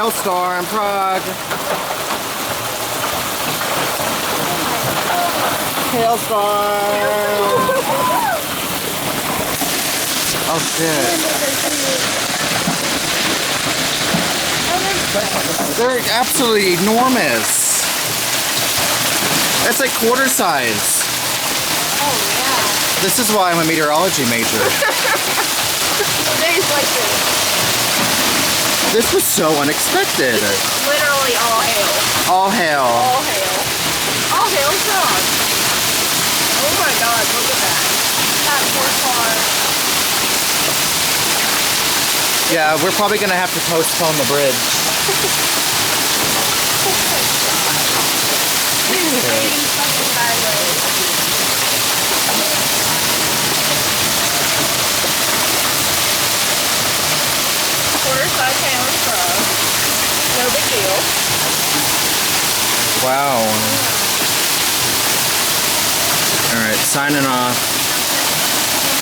Hailstorm, Prague. Hailstorm. Oh shit. They're absolutely enormous. That's like quarter size. Oh yeah. This is why I'm a meteorology major. Days like this. This was so unexpected. Literally all hail. All hail. All hail. All hail Prague. Oh my god, look at that. That poor car. Yeah, we're probably gonna have to postpone the bridge. Fucking sideways. Quarter size hail in Prague. No big deal. Wow. Alright, signing off.